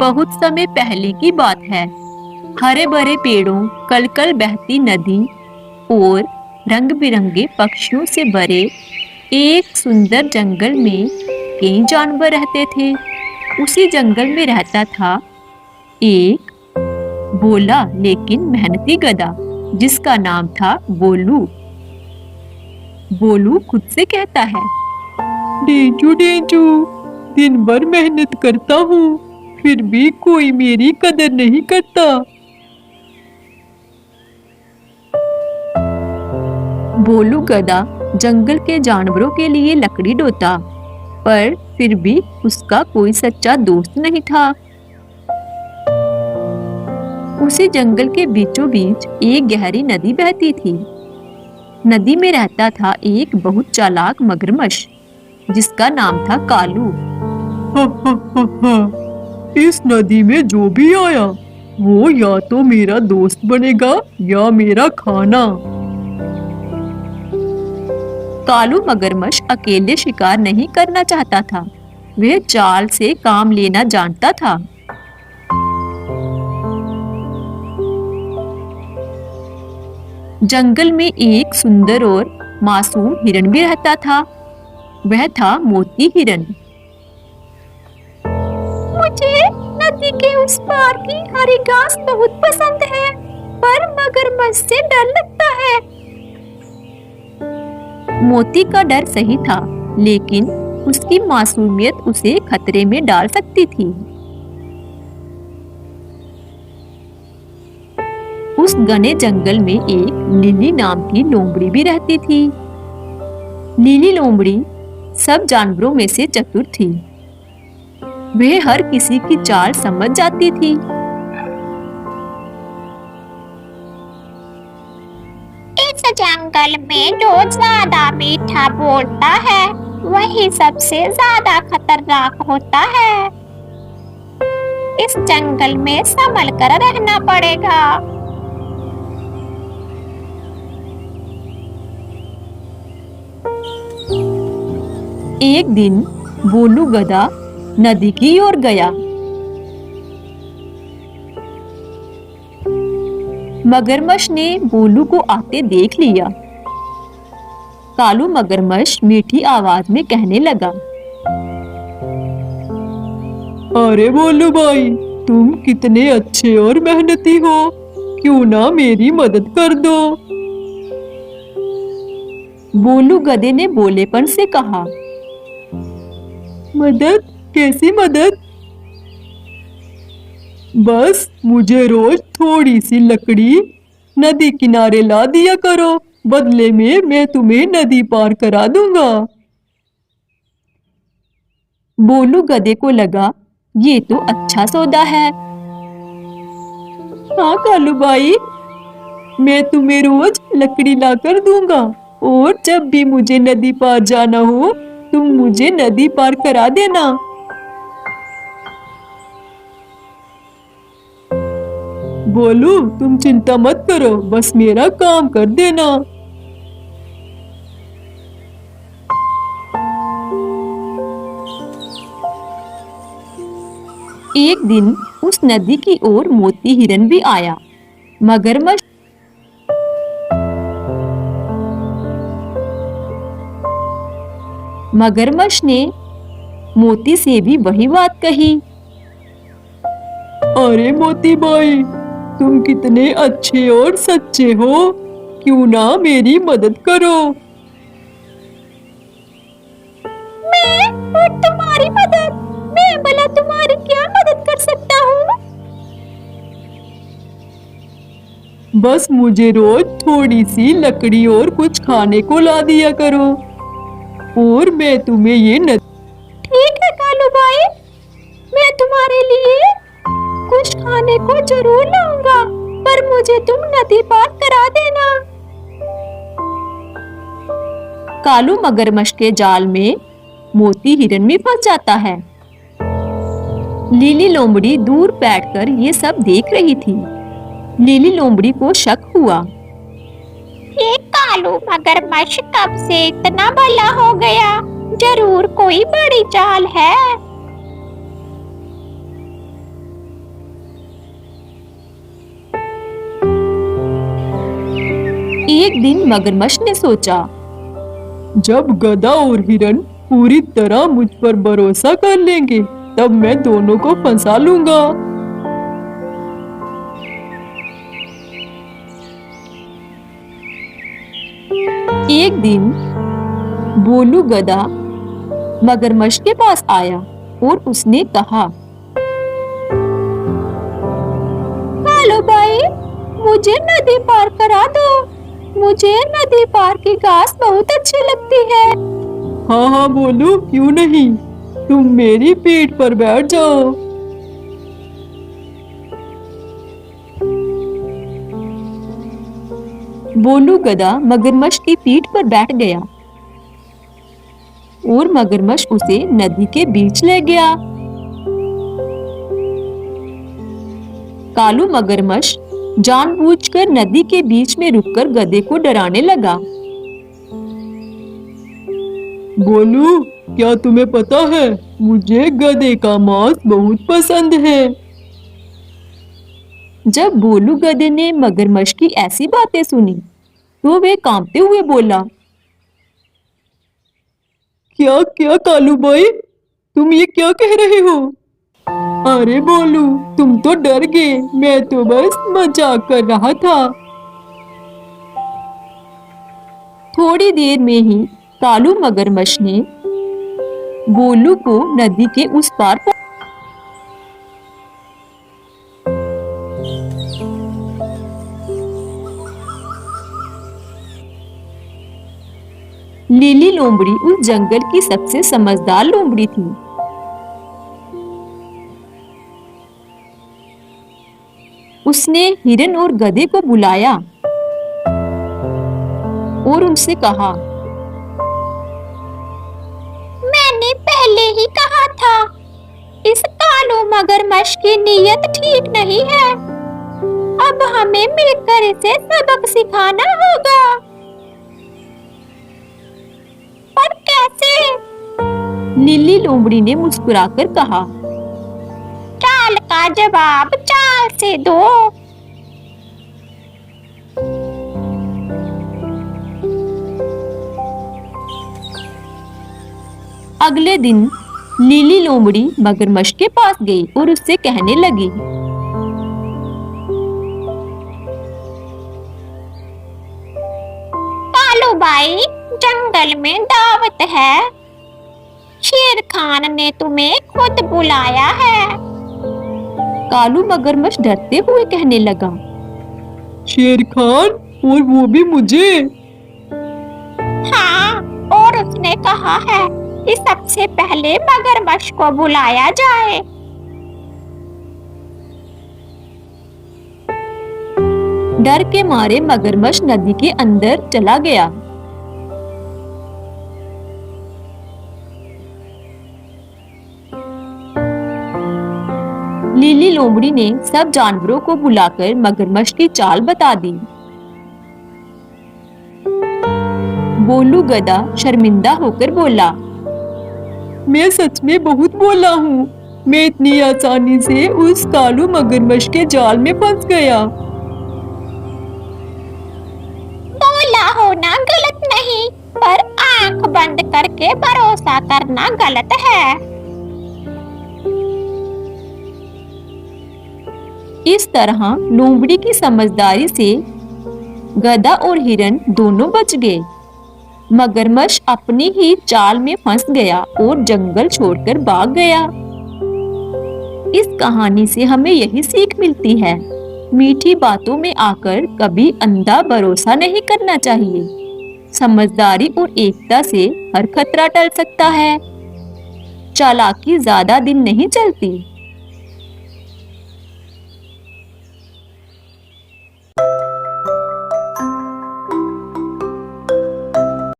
बहुत समय पहले की बात है। हरे भरे पेड़ों, कलकल बहती नदी और रंग बिरंगे पक्षियों से भरे एक सुंदर जंगल में कई जानवर रहते थे। उसी जंगल में रहता था एक भोला लेकिन मेहनती गधा जिसका नाम था बोलू। बोलू खुद से कहता है, डेंचू डेंचू, दिन भर मेहनत करता हूँ, फिर भी कोई मेरी कदर नहीं करता। बोलू गधा जंगल के जानवरों के लिए लकड़ी ढोता, पर फिर भी उसका कोई सच्चा दोस्त नहीं था। उसी जंगल के बीचों बीच एक गहरी नदी बहती थी। नदी में रहता था एक बहुत चालाक मगरमच्छ जिसका नाम था कालू। हा हा हा हा, इस नदी में जो भी आया वो या तो मेरा दोस्त बनेगा या मेरा खाना। कालू मगरमच्छ अकेले शिकार नहीं करना चाहता था, वह चाल से काम लेना जानता था। जंगल में एक सुंदर और मासूम हिरन भी रहता था। वह था मोती हिरन। मुझे नदी के उस पार की हरी घास बहुत पसंद है, पर मगरमच्छ से डर लगता है। मोती का डर सही था, लेकिन उसकी मासूमियत उसे खतरे में डाल सकती थी। उस घने जंगल में एक नीली नाम की लोमड़ी भी रहती थी। नीली लोमड़ी सब जानवरों में से चतुर थी। वह हर किसी की चाल समझ जाती थी। इस जंगल में जो ज्यादा मीठा बोलता है वही सबसे ज्यादा खतरनाक होता है। इस जंगल में संभल कर रहना पड़ेगा। एक दिन बोलू गधा नदी की ओर गया। मगरमच्छ ने बोलू को आते देख लिया। कालू मगरमच्छ मीठी आवाज में कहने लगा, अरे बोलू भाई, तुम कितने अच्छे और मेहनती हो, क्यों ना मेरी मदद कर दो। बोलू गधे ने बोलेपन से कहा, मदद? कैसी मदद? बस मुझे रोज थोड़ी सी लकड़ी नदी किनारे ला दिया करो, बदले में मैं तुम्हें नदी पार करा दूंगा। बोलू गधे को लगा ये तो अच्छा सौदा है। हाँ कालू भाई, मैं तुम्हें रोज लकड़ी लाकर दूंगा और जब भी मुझे नदी पार जाना हो तुम मुझे नदी पार करा देना। बोलू तुम चिंता मत करो, बस मेरा काम कर देना। एक दिन उस नदी की ओर मोती हिरन भी आया। मगरमच्छ ने मोती से भी वही बात कही। अरे मोती भाई, तुम कितने अच्छे और सच्चे हो, क्यों ना मेरी मदद करो। मैं और तुम्हारी मदद? मैं भला तुम्हारी क्या मदद कर सकता हूँ? बस मुझे रोज थोड़ी सी लकड़ी और कुछ खाने को ला दिया करो और मैं तुम्हें ये ठीक है कालू भाई, मैं तुम्हारे लिए कुछ खाने को जरूर लाऊंगा, पर मुझे तुम नदी पार करा देना। कालू मगरमच्छ के जाल में मोती हिरन भी फंस जाता है। नीली लोमड़ी दूर बैठकर ये सब देख रही थी। नीली लोमड़ी को शक हुआ, ये कालू मगरमच्छ कब से इतना भला हो गया? जरूर कोई बड़ी चाल है। एक दिन मगरमच्छ ने सोचा, जब गधा और हिरन पूरी तरह मुझ पर भरोसा कर लेंगे तब मैं दोनों को फंसा लूंगा। एक दिन बोलू गधा मगरमच्छ के पास आया और उसने कहा, हेलो भाई, मुझे नदी पार करा दो। मुझे नदी पार की घास बहुत अच्छी लगती है। हाँ हाँ बोलू, क्यों नहीं, तुम मेरी पीठ पर बैठ जाओ। बोलू गधा मगरमच्छ की पीठ पर बैठ गया और मगरमच्छ उसे नदी के बीच ले गया। कालू मगरमच्छ जानबूझकर नदी के बीच में रुककर गधे को डराने लगा। बोलू, क्या तुम्हें पता है, मुझे गधे का मांस बहुत पसंद है। जब बोलू गधे ने मगरमच्छ की ऐसी बातें सुनी तो वे कांपते हुए बोला, क्या क्या कालू भाई, तुम ये क्या कह रहे हो? अरे बोलू, तुम तो डर गए, मैं तो बस मजाक कर रहा था। थोड़ी देर में ही कालू मगरमच्छ ने बोलू को नदी के उस पार लीली लोमड़ी उस जंगल की सबसे समझदार लोमड़ी थी। उसने हिरन और गधे को बुलाया और उनसे कहा, मैंने पहले ही कहा था, इस कालू मगरमच्छ की नीयत ठीक नहीं है। अब हमें मिलकर इसे सबक सिखाना होगा। पर कैसे? नीली लोमड़ी ने मुस्कुराकर कहा, चाल का जवाब चाल से दो। अगले दिन नीली लोमड़ी मगरमच्छ के पास गई और उससे कहने लगी, कालू भाई, जंगल में दावत है। शेर खान ने तुम्हें खुद बुलाया है। कालू मगरमच्छ डरते हुए कहने लगा, शेर खान, और वो भी मुझे? हाँ, और उसने कहा है कि सबसे पहले मगरमच्छ को बुलाया जाए। डर के मारे मगरमच्छ नदी के अंदर चला गया। लीली लोमड़ी ने सब जानवरों को बुलाकर मगरमच्छ की चाल बता दी। बोलू गधा शर्मिंदा होकर बोला, मैं सच में बहुत बोला हूँ, मैं इतनी आसानी से उस कालू मगरमच्छ के जाल में फंस गया। बोला होना गलत नहीं, पर आंख बंद करके भरोसा करना गलत है। इस तरह लोमड़ी की समझदारी से गधा और हिरन दोनों बच गए। मगरमच्छ अपनी ही चाल में फंस गया और जंगल छोड़कर भाग गया। इस कहानी से हमें यही सीख मिलती है, मीठी बातों में आकर कभी अंधा भरोसा नहीं करना चाहिए। समझदारी और एकता से हर खतरा टल सकता है। चालाकी ज्यादा दिन नहीं चलती।